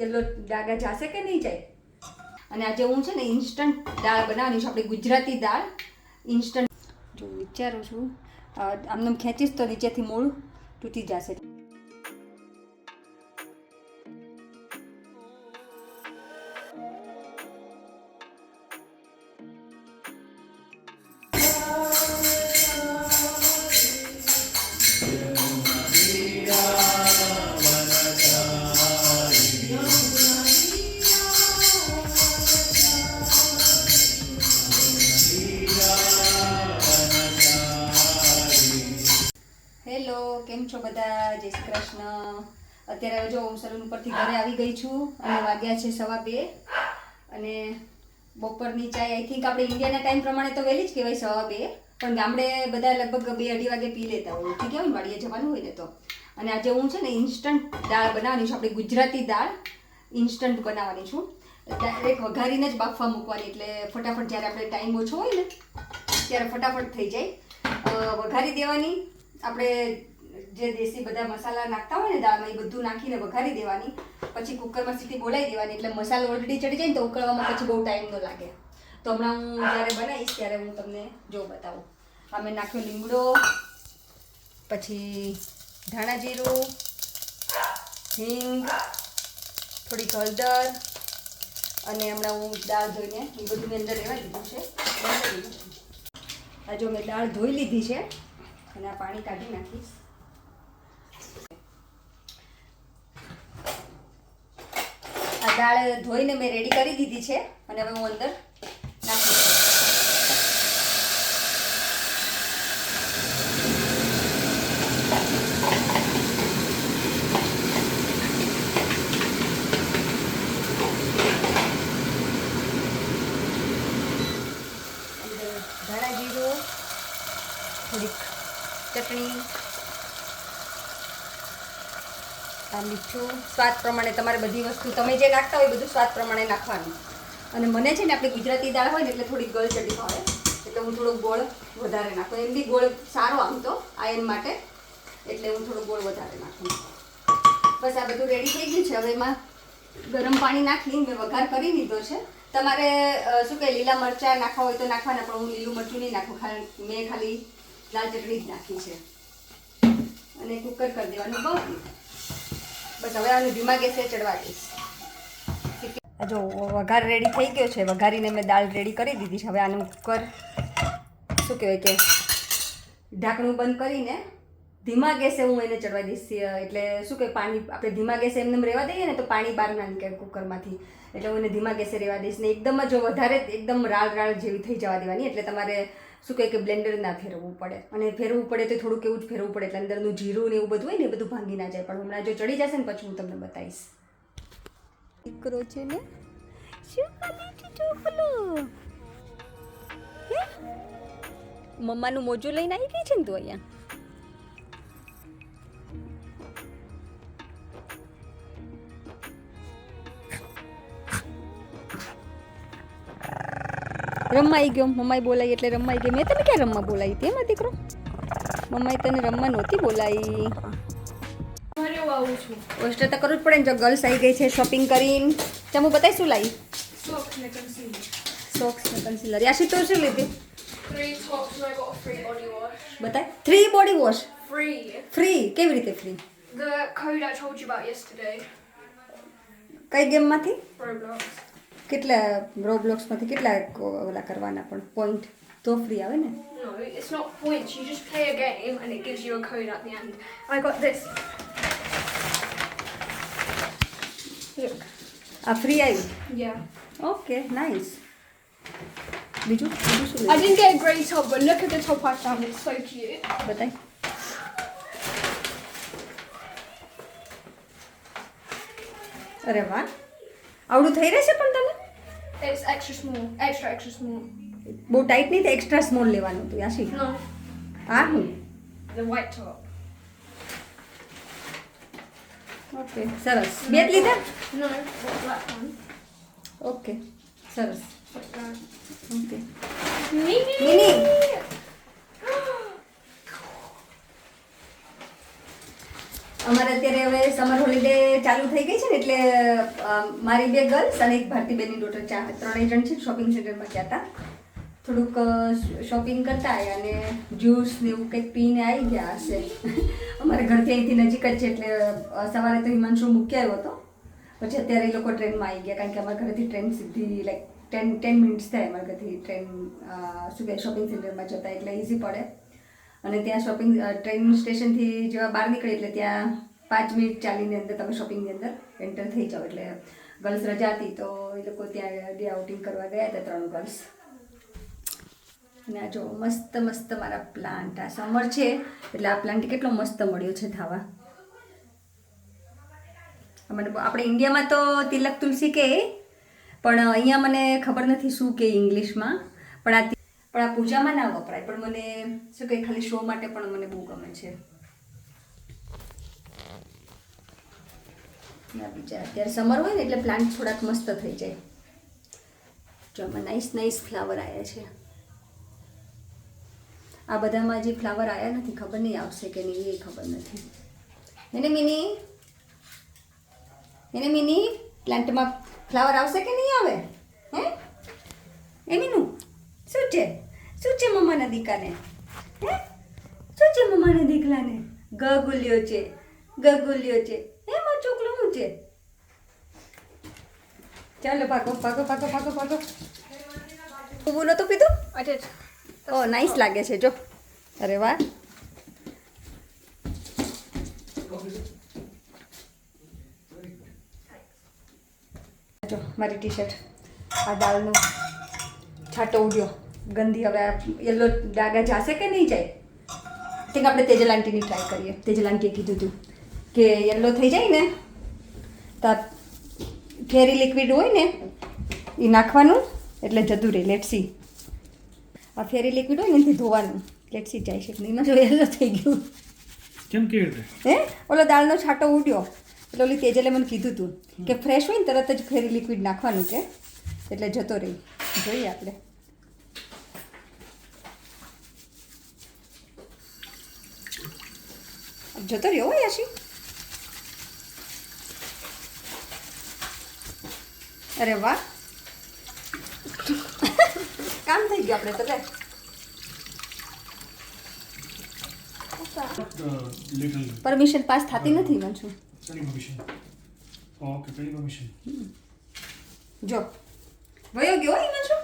Yellow ડાઘા જશે કે નહીં જાય. અને આજે હું છે ને ઇન્સ્ટન્ટ દાળ બનાવવાની છું, આપણી ગુજરાતી દાળ ઇન્સ્ટન્ટ. જો વિચારું છું આમને ખેંચીશ તો નીચેથી મૂળ તૂટી જશે. હેલો, કેમ છો બધા? જય શ્રી કૃષ્ણ. અત્યારે જો હું સલૂન ઉપરથી ઘરે આવી ગઈ છું અને વાગ્યા છે 2:15 અને બપોરની ચાય આઈ થિંક આપણે ઇન્ડિયાના ટાઈમ પ્રમાણે તો વહેલી જ કહેવાય 2:15, પણ ગામડે બધા લગભગ 2-2:30 વાગે પી લેતા હોય, ઠીક હોય ને, વાડીએ જવાનું હોય ને તો. અને આજે હું છે ને ઇન્સ્ટન્ટ દાળ બનાવવાની છું, આપણી ગુજરાતી દાળ ઇન્સ્ટન્ટ બનાવવાની છું. ડાયરેક્ટ વઘારીને જ બાફવા મૂકવાની, એટલે ફટાફટ જ્યારે આપણે ટાઈમ ઓછો હોય ને ત્યારે ફટાફટ થઈ જાય. વઘારી દેવાની, આપણે જે દેશી બધા મસાલા નાખતા હોય ને દાળમાં એ બધું નાખીને વઘારી દેવાની. પછી કુકરમાં સીટી બોલાવી દેવાની, એટલે મસાલો ઓલરેડી ચડી જાય ને તો ઉકળવામાં પછી બહુ ટાઈમ ન લાગે. તો હમણાં હું જ્યારે બનાવીશ ત્યારે હું તમને જો બતાવું. અમે નાખ્યો લીમડો, પછી ધાણા જીરું, હિંગ, થોડીક હળદર, અને હમણાં હું દાળ ધોઈને એ બધું મેં અંદર રહેવા દીધું છે. આ જો મેં દાળ ધોઈ લીધી છે અને આ પાણી કાઢી નાખીશ. આ દાળ ધોઈને મેં રેડી કરી દીધી છે અને હવે હું અંદર નાખીશ. ધાણા જીરું, થોડીક ચટણી, આ મીઠું સ્વાદ પ્રમાણે. તમારે બધી વસ્તુ તમે જે નાખતા હોય બધું સ્વાદ પ્રમાણે નાખવાનું. અને મને છે ને આપણી ગુજરાતી દાળ હોય ને એટલે થોડીક ગળચટી ભાવે, એટલે હું થોડોક ગોળ વધારે નાખું. એમ બી ગોળ સારો આમ તો આયન માટે, એટલે હું થોડો ગોળ વધારે નાખું. બસ આ બધું રેડી થઈ ગયું છે. હવે એમાં ગરમ પાણી નાખી મેં વઘાર કરી લીધો છે. તમારે શું કહે લીલા મરચાં નાખવા હોય તો નાખવાના, પણ હું લીલું મરચું નહીં નાખું. મેં ખાલી લાલ ચટણી જ નાખી છે અને કુકર કરી દેવાનું બંધ. બસ હવે આને ધીમા ગેસે ચડવા દઈશ. જો વઘાર રેડી થઈ ગયો છે, વઘારીને મેં દાળ રેડી કરી દીધી છે. હવે આનું કુકર શું કહેવાય કે ઢાંકણું બંધ કરીને ધીમા ગેસે હું એને ચડવા દઈશ. એટલે શું કે પાણી આપણે ધીમા ગેસે એમને રહેવા દઈએ ને તો પાણી બહાર ના નીકળે કુકરમાંથી, એટલે હું એને ધીમા ગેસે રહેવા દઈશ. ને એકદમ જ વધારે એકદમ રાળ રાળ જેવી થઈ જવા દેવાની, એટલે તમારે શું કહે કે બ્લેન્ડર ના ફેરવવું પડે. અને ફેરવવું પડે તો થોડુંક એવું જ ફેરવવું પડે, એટલે અંદરનું જીરું ને એવું બધું હોય ને એ બધું ભાંગી ના જાય. પણ હમણાં જો ચડી જશે ને પછી હું તમને બતાવીશ. દીકરો છે ને શું ચોપલો મમ્માનું મોજું લઈને આવી ગઈ છે ને તું અહીંયા. રમવાઈ ગયો, મમ્માએ બોલાવી એટલે રમવાઈ ગઈ. મેં તને ક્યાં રમવા બોલાવી હતી એમાં દીકરો? મમ્માએ તને રમવા નહોતી બોલાવી. પોસ્ટર તો કરવું જ પડે ને. જો ગર્લ્સ આવી ગઈ છે શોપિંગ કરીને. ચમુ બતાવી શું લાવી? સોક્સ ને કન્સીલર. યાશી તો શું લીધી? 3 tops and I got a free body wash. બતાય. 3 બોડી વોશ Free. કેવી રીતે free? The code I told you about yesterday. કઈ ગેમમાંથી? Roblox. કેટલા રોબ્લોક્સમાંથી કેટલા ઓલા કરવાના? પણ પોઈન્ટ તો ફ્રી આવે ને? No, it's not points. You just play a game and it gives you a code at the end. I got this. Look. આ free આવી? Yeah. Okay, nice. બીજું શું I લીધું? didn't get a grey top, but look at the top I found. It's so cute. બતાય. અરે વાહ, આવડું થઈ રહેશે પણ તને? It's extra small. Extra small. બહુ ટાઈટ નહીં, એક્સ્ટ્રા સ્મોલ લેવાનું હતું યાશી. No, હા હું the white top. ઓકે, સરસ. બે જ લીધા? No, the black one. Okay, સરસ. Like that. Okay. Mini. Mini. અમારે અત્યારે હવે સમર હોલિડે ચાલુ થઈ ગઈ છે ને એટલે મારી 2 ગર્લ્સ અને એક ભારતીબેનની ડોટર 3 જણ છે શોપિંગ સેન્ટરમાં ગયા હતા. થોડુંક શોપિંગ કરતા આવ્યા અને જ્યુસ ને એવું કંઈક પીને આવી ગયા હશે. અમારે ઘરથી અહીંથી નજીક જ છે એટલે સવારે તો હિમાંશુ મૂકી આવ્યો હતો. પછી અત્યારે એ લોકો ટ્રેનમાં આવી ગયા કારણ કે અમારા ઘરેથી ટ્રેન સીધી લાઈક 10 મિનિટ્સ થાય અમારા ઘરથી ટ્રેન શું કહે શોપિંગ સેન્ટરમાં જતા એટલે ઇઝી પડે. અને ત્યાં શોપિંગ ટ્રેન સ્ટેશનથી જેવા બહાર નીકળે એટલે ત્યાં 5 મિનિટ ચાલીને અંદર તમે શોપિંગની અંદર એન્ટર થઈ જાઓ. એટલે ગર્લ્સ રજા હતી તો એ લોકો ત્યાં ડે આઉટિંગ કરવા ગયા હતા 3 ગર્લ્સ. અને આ જો મસ્ત મસ્ત મારા પ્લાન્ટ આ સમર છે એટલે આ પ્લાન્ટ કેટલો મસ્ત મળ્યો છે થવા. આપણે ઇન્ડિયામાં તો તિલક તુલસી કહે પણ અહીંયા મને ખબર નથી શું કે ઇંગ્લિશમાં પણ આ પૂજામાં ના વપરાય પણ મને શું કહે ખાલી શો માટે પણ મને બહુ ગમે છે. બીજા અત્યારે સમર હોય ને એટલે પ્લાન્ટ થોડાક મસ્ત થઈ જાય. જો આમાં નાઇસ ફ્લાવર આવ્યા છે. આ બધામાં જે ફ્લાવર આવ્યા નથી ખબર નહીં આવશે કે નહીં એ ખબર નથી. એને મિની પ્લાન્ટમાં ફ્લાવર આવશે કે નહીં આવે હે એ મીનું શું છે મમ્માના દીકાને હે શું છે મમ્માના દીકલાને ગગુલ્યો છે હે મારો છોકરો શું છે. ચાલો ભાગો ઊભું નહોતું પીધું. I did. ઓ નાઇસ લાગે છે જો. અરે વાહ. જો મારી ટી-શર્ટ આ દાળનો છાંટો ઉડ્યો ગંદી. હવે આ યલો ડાઘા જશે કે નહીં જાય તે આપણે તેજલ આંટીની ટ્રાય કરીએ. તેજલ આંટીએ કીધું હતું કે યલો થઈ જાય ને તો ફેરી લિક્વિડ હોય ને એ નાખવાનું એટલે જતું રહે. Let's see. આ ફેરી લિક્વિડ હોય ને એનાથી ધોવાનું. લેટ્સ સી જાય છે નહીં. જો યલો થઈ ગયું કેમ કેવી રીતે? હે ઓલો દાળનો છાંટો ઉડ્યો એટલે ઓલી તેજલે મને કીધું હતું કે ફ્રેશ હોય ને તરત જ ફેરી લિક્વિડ નાખવાનું કે એટલે જતો રહી. જોઈએ આપણે. જતો રહ્યો હોય યાશી. અરે વાહ કામ થઈ ગયું આપણે તો લે. લિટલ પરમિશન પાસ થતી નથી મનસુ. Study permission. Okay study permission. જો વયો ગયો હોય મનસુ.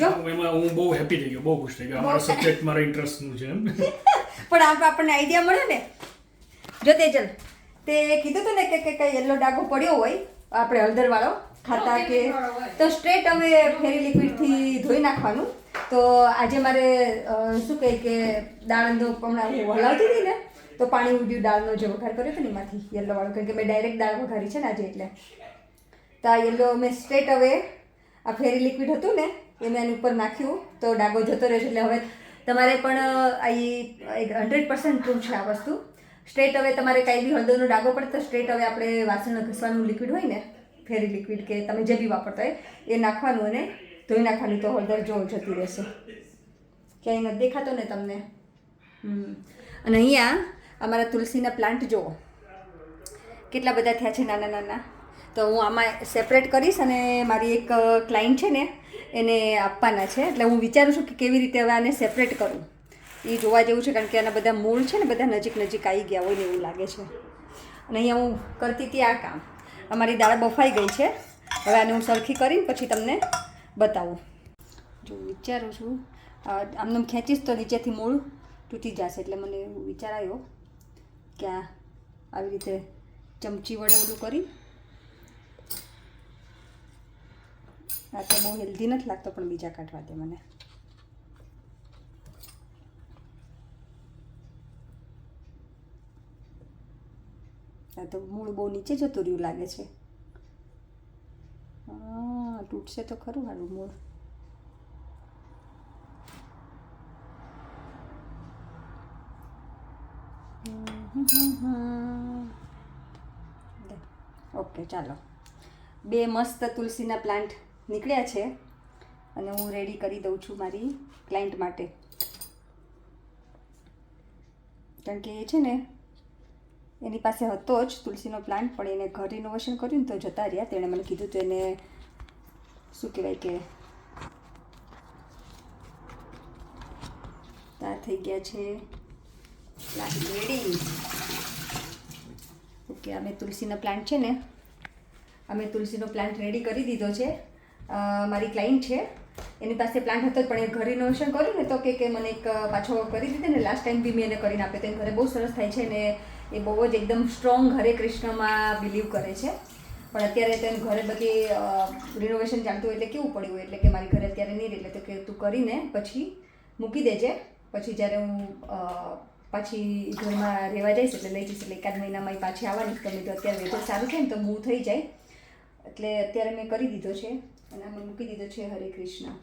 જો એમાં હું બહુ હેપી થઈ ગયો, બહુ ખુશ થઈ ગયો. અમારો સબ્જેક્ટ મારા ઇન્ટરેસ્ટનું છે એમ. પણ આપણને આઈડિયા મળે ને. જો તેજલ તે કીધું હતું ને કે કઈ યલો ડાઘો પડ્યો હોય આપણે હળદરવાળો ખાતા કે તો સ્ટ્રેટ હવે ફેરી લિક્વિડથી ધોઈ નાખવાનું. તો આજે મારે શું કહે કે દાળનો હમણાં હું હલાવતી હતી ને તો પાણી ઉડ્યું દાળનો જે વઘાર કર્યો હતો ને એમાંથી યલોવાળો કારણ કે મેં ડાયરેક્ટ દાળ વઘારી છે ને આજે એટલે. તો આ યલો મેં સ્ટ્રેટ હવે આ ફેરી લિક્વિડ હતું ને એ મેં એની ઉપર નાખ્યું તો ડાઘો જતો રહ્યો છે. એટલે હવે તમારે પણ આ 100% ટ્રુ છે આ વસ્તુ. સ્ટ્રેટ હવે તમારે કાંઈ બી હળદરનો ડાઘો પડે તો સ્ટ્રેટ હવે આપણે વાસણ ઘસવાનું લિક્વિડ હોય ને ફેરી લિક્વિડ કે તમે જે બી વાપરતા હોય એ નાખવાનું અને ધોઈ નાખવાનું તો હળદર જો જતી રહેશે. ક્યાંય નથી દેખાતો ને તમને. અને અહીંયા અમારા તુલસીના પ્લાન્ટ જુઓ કેટલા બધા થયા છે નાના નાના. તો હું આમાં સેપરેટ કરીશ અને મારી એક ક્લાયન્ટ છે ને એને આપવાના છે. એટલે હું વિચારું છું કે કેવી રીતે હવે આને સેપરેટ કરું એ જોવા જેવું છે કારણ કે આના બધા મૂળ છે ને બધા નજીક આવી ગયા હોય ને એવું લાગે છે. અને અહીંયા હું કરતી હતી આ કામ. અમારી દાળ બફાઈ ગઈ છે. હવે આને હું સરખી કરીને પછી તમને બતાવું. જો વિચારું છું આમને ખેંચીશ તો નીચેથી મૂળ તૂટી જશે. એટલે મને એવું વિચાર આવ્યો કે આવી રીતે ચમચી વડે ઓલું કરી. આ તો બહુ હેલ્ધી નથી લાગતો પણ બીજા કાઢવા દે મને. આ તો મૂળ બહુ નીચે જતું રહ્યું લાગે છે. હા તૂટશે તો ખરું મારું મૂળ. ઓકે ચાલો 2 મસ્ત તુલસીના પ્લાન્ટ નીકળ્યા છે અને હું રેડી કરી દઉં છું મારી ક્લાયન્ટ માટે. કારણ કે એ છે ને એની પાસે હતો જ તુલસીનો પ્લાન્ટ, પણ એને ઘર રિનોવેશન કર્યું ને તો જતા રહ્યા. તેણે મને કીધું તો એને શું કહેવાય કે ત્યાં થઈ ગયા છે પ્લાન્ટ રેડી. ઓકે, અમે તુલસીનો પ્લાન્ટ છે ને રેડી કરી દીધો છે. મારી ક્લાયન્ટ છે, એની પાસે પ્લાન્ટ હતો પણ એ ઘર રિનોવેશન કર્યું ને તો કે મને એક પાછો કરી દીધો ને. લાસ્ટ ટાઈમ બી મેં એને કરીને આપ્યો તો એ ઘરે બહુ સરસ થાય છે ને એ બહુ જ એકદમ સ્ટ્રોંગ હરે કૃષ્ણમાં બિલીવ કરે છે. પણ અત્યારે તો એને ઘરે બધી રિનોવેશન ચાલતું હોય એટલે કેવું પડ્યું હોય એટલે કે મારી ઘરે અત્યારે નહીં રહે, એટલે તો કે તું કરીને પછી મૂકી દેજે, પછી જ્યારે હું પાછી ઘરમાં રહેવા જઈશ એટલે લઈ જઈશ, એટલે એકાદ મહિનામાં પાછી આવવાની. તમે તો અત્યારે વેધર સારું થાય ને તો મૂવ થઈ જાય, એટલે અત્યારે મેં કરી દીધો છે અને આમાં મૂકી દીધો છે હરે કૃષ્ણ.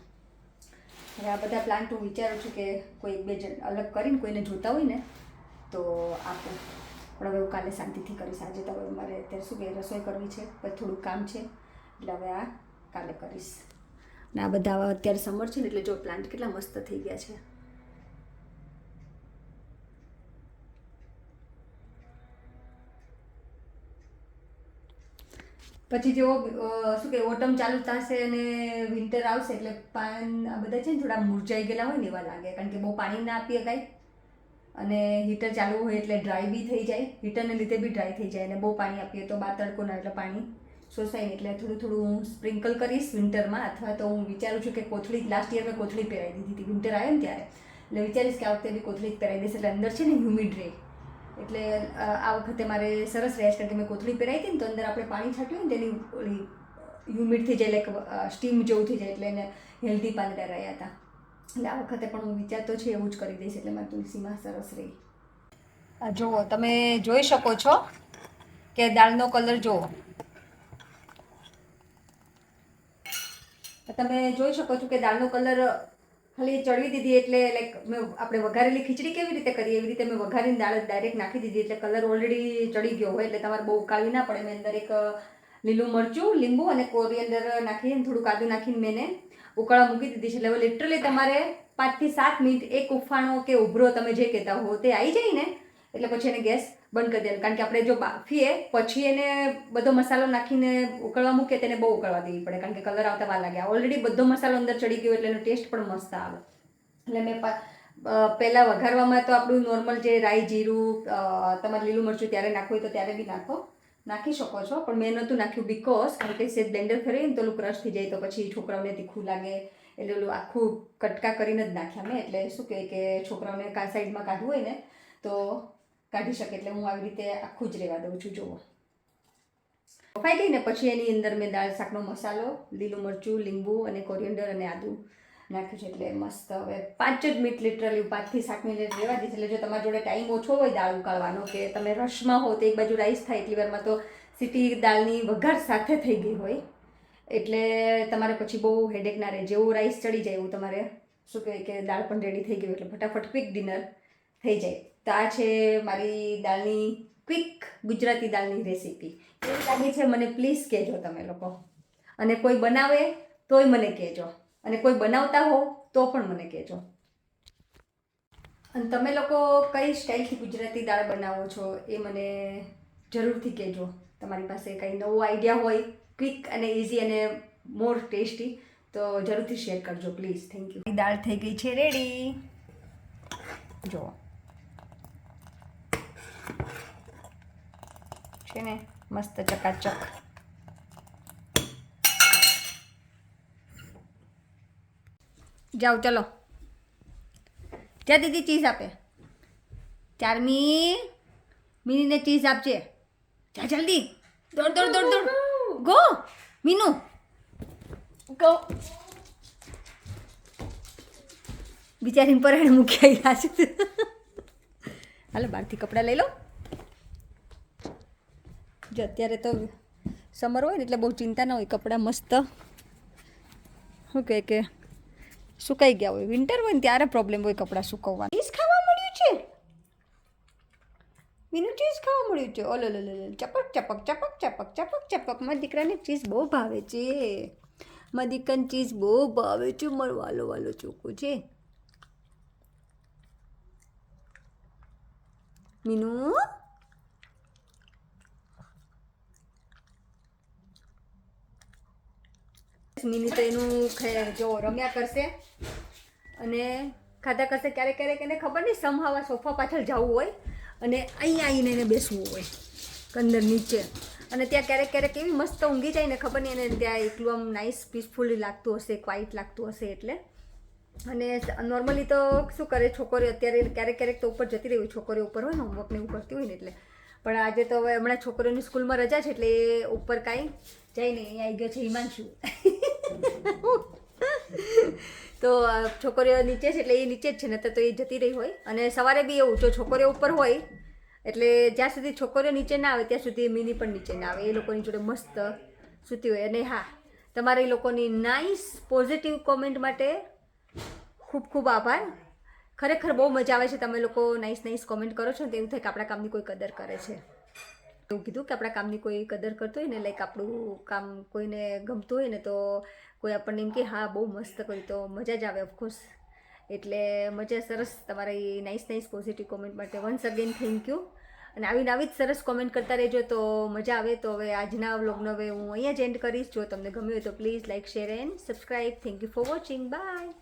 હવે આ બધા પ્લાન્ટ હું વિચારું છું કે કોઈ એક બે જણ અલગ કરીને કોઈને જોતા હોય ને તો આપું, પણ હવે હું કાલે શાંતિથી કરીશ. આજે તો હવે મારે અત્યારે શું કે રસોઈ કરવી છે, પછી થોડુંક કામ છે, એટલે હવે આ કાલે કરીશ. અને આ બધા અત્યારે સમર છે ને એટલે જો પ્લાન્ટ કેટલા મસ્ત થઈ ગયા છે. પછી જેવો શું કે ઓટમ ચાલુ થશે અને વિન્ટર આવશે એટલે પાન આ બધા છે ને થોડા મુરઝાઈ ગયેલા હોય ને એવા લાગે, કારણ કે બહુ પાણી ના આપીએ કાંઈ, અને હીટર ચાલુ હોય એટલે ડ્રાય બી થઈ જાય, હીટરને લીધે બી ડ્રાય થઈ જાય. અને બહુ પાણી આપીએ તો બહાર તડકો ના એટલે પાણી શોષાય નહીં, એટલે થોડું થોડું હું સ્પ્રિંકલ કરીશ વિન્ટરમાં. અથવા તો હું વિચારું છું કે કોથળી, લાસ્ટ યર મેં કોથળી પહેરાવી દીધી હતી વિન્ટર આવ્યો ને ત્યારે, એટલે વિચારીશ કે આ વખતે બી કોથળી જ પહેરાવી દઈશ, એટલે અંદર છે ને હ્યુમિડ રહે. એટલે આ વખતે મારે સરસ રહે છે, કારણ કે મેં કોથળી પહેરાવી હતી ને તો અંદર આપણે પાણી છાંટ્યું ને તેની ઓલી હ્યુમિડ થઈ જાય, લાઈક સ્ટીમ જેવું થઈ જાય, એટલે એને હેલ્ધી પાંદડા રહ્યા હતા. એટલે આ વખતે પણ હું વિચારતો છે એવું જ કરી દઈશ, એટલે મારી તુલસીમાં સરસ રહી. જુઓ, તમે જોઈ શકો છો કે દાળનો કલર જુઓ, તમે જોઈ શકો છો કે દાળનો કલર ખાલી ચડવી દીધી એટલે લાઈક મેં આપણે વઘારેલી ખીચડી કેવી રીતે કરીએ એવી રીતે મેં વઘારીને દાળ ડાયરેક્ટ નાખી દીધી, એટલે કલર ઓલરેડી ચડી ગયો હોય, એટલે તમારે બહુ ઉકાળવી ના પડે. મેં અંદર એક લીલું મરચું, લીંબુ અને કોરિએન્ડર નાખીને થોડું કાજુ નાખીને મેં એને ઉકાળવા મૂકી દીધી છે. એટલે લિટરલી તમારે 5 થી 7 મિનિટ એક ઉફાણો કે ઉભરો તમે જે કહેતા હો તે આવી જાય ને એટલે પછી એને ગેસ બંધ કરી દેવાનું, કારણ કે આપણે જો બાફીએ પછી એને બધો મસાલો નાખીને ઉકળવા મૂકીએ તેને બહુ ઉકળવા દેવી પડે, કારણ કે કલર આવતા વાર લાગે. ઓલરેડી બધો મસાલો અંદર ચડી ગયો એટલે એનો ટેસ્ટ પણ મસ્ત આવે. એટલે મેં પહેલાં વઘારવામાં તો આપણું નોર્મલ જે રાઈ જીરું, તમારે લીલું મરચું ત્યારે નાખવું હોય તો ત્યારે બી નાખી શકો છો, પણ મેં નહોતું નાખ્યું બિકોઝ કારણ કે સેજ બ્લેન્ડર ફેરવીને તો ઓલું ક્રશ થઈ જાય તો પછી છોકરાઓને તીખું લાગે, એટલે ઓલું આખું કટકા કરીને જ નાખ્યા મેં. એટલે શું કહે કે છોકરાઓને સાઈડમાં કાઢવું હોય ને તો કાઢી શકે, એટલે હું આવી રીતે આખું જ રહેવા દઉં છું. જુઓ, બફાઈ ગઈ ને પછી એની અંદર મેં દાળ શાકનો મસાલો, લીલું મરચું, લીંબુ અને કોરિએન્ડર અને આદુ નાખ્યું છે, એટલે મસ્ત. હવે 5 જ મિનિટ લિટરલી 5 થી 7 મિનિટ રહેવા દઈશ. એટલે જો તમારી જોડે ટાઈમ ઓછો હોય દાળ ઉકાળવાનો, કે તમે રશમાં હો તો એક બાજુ રાઈસ થાય એટલી વારમાં તો સીટી દાળની વઘાર સાથે થઈ ગઈ હોય, એટલે તમારે પછી બહુ હેડેક ના રહે. જેવું રાઈસ ચડી જાય એવું તમારે શું કહે કે દાળ પણ રેડી થઈ ગયું, એટલે ફટાફટ ક્વિક ડિનર થઈ જાય. તો આ છે મારી દાળની ક્વિક ગુજરાતી દાળની રેસીપી. એવું લાગે છે મને પ્લીઝ કહેજો તમે લોકો, અને કોઈ બનાવે તોય મને કહેજો, અને કોઈ બનાવતા હો તો પણ મને કહેજો. અને તમે લોકો કઈ સ્ટાઇલથી ગુજરાતી દાળ બનાવો છો એ મને જરૂરથી કહેજો. તમારી પાસે કંઈ નવો આઈડિયા હોય ક્વિક અને ઇઝી અને મોર ટેસ્ટી તો જરૂરથી શેર કરજો પ્લીઝ. Thank you. દાળ થઈ ગઈ છે રેડી. જો છે ને મસ્ત ચકાચક. જાઓ ચલો, જા દીદી ચીઝ આપે. ચારમી મીનીને ચીઝ આપજે. જા જલ્દી, દોડ દોડ દોડ દોડ, ગો મીનુ ગો. બિચારીને પરાણે મૂકી આવ્યા છે. હાલો બહારથી કપડાં લઈ લો. જો અત્યારે તો સમર હોય ને એટલે બહુ ચિંતા ના હોય, કપડાં મસ્ત શું કહે કે સુકાઈ ગયા હોય. વિન્ટર હોય ને ત્યારે પ્રોબ્લેમ હોય કપડાં સુકવવાનું. ચીઝ ખાવા મળ્યું છે મીનુ, ચીઝ ખાવા મળ્યું છે. ઓલો લો લો ચપક ચપક ચપક ચપક ચપક ચપક. મારા દીકરાને ચીઝ બહુ ભાવે છે, મારા દીકરાને ચીઝ બહુ ભાવે છે. મારો વાલો વાલો ચોખ્ખો છે. મીનુ મિની તો એનું જો રમ્યા કરશે અને ખાધા કરશે. ક્યારેક ક્યારેક એને ખબર નહીં સમહાવા સોફા પાછળ જવું હોય અને અહીંયા આવીને એને બેસવું હોય અંદર નીચે, અને ત્યાં ક્યારેક ક્યારેક એવી મસ્ત ઊંઘી જાય ને ખબર નહીં એને ત્યાં એકલું આમ નાઇસ પીસફુલી લાગતું હશે, ક્વાઇટ લાગતું હશે એટલે. અને નોર્મલી તો શું કરે છોકરીઓ અત્યારે ક્યારેક ક્યારેક તો ઉપર જતી રહી હોય, છોકરીઓ ઉપર હોય ને હોમવર્ક ને એવું કરતી હોય ને એટલે. પણ આજે તો હવે હમણાં છોકરીઓની સ્કૂલમાં રજા છે એટલે એ ઉપર કાંઈ જાય નહીં. અહીંયા આવી ગયો છે હિમાંશુ. તો છોકરીઓ નીચે છે એટલે એ નીચે જ છે, નહીંતર તો એ જતી રહી હોય. અને સવારે બી એવું, જો છોકરીઓ ઉપર હોય એટલે જ્યાં સુધી છોકરીઓ નીચે ના આવે ત્યાં સુધી મિની પણ નીચે ના આવે, એ લોકોની જોડે મસ્ત સૂતી હોય. અને હા, તમારે એ લોકોની નાઇસ પોઝિટિવ કોમેન્ટ માટે ખૂબ ખૂબ આભાર. ખરેખર બહુ મજા આવે છે, તમે લોકો નાઇસ કોમેન્ટ કરો છો ને તો એવું થાય કે આપણા કામની કોઈ કદર કરે છે. એવું કીધું કે આપણા કામની કોઈ કદર કરતું હોય ને, લાઈક આપણું કામ કોઈને ગમતું હોય ને તો કોઈ આપણને એમ કે હા બહુ મસ્ત કર્યું તો મજા જ આવે ઓફકોર્સ. એટલે મજા સરસ તમારી નાઇસ પોઝિટિવ કોમેન્ટ માટે વન્સ અગેન થેન્ક યુ. અને આવી જ સરસ કોમેન્ટ કરતા રહેજો તો મજા આવે. તો હવે આજના વ્લોગનો હવે હું અહીંયા જ એન્ડ કરીશ. જો તમને ગમ્યું હોય તો please like, share and subscribe. Thank you for watching. By.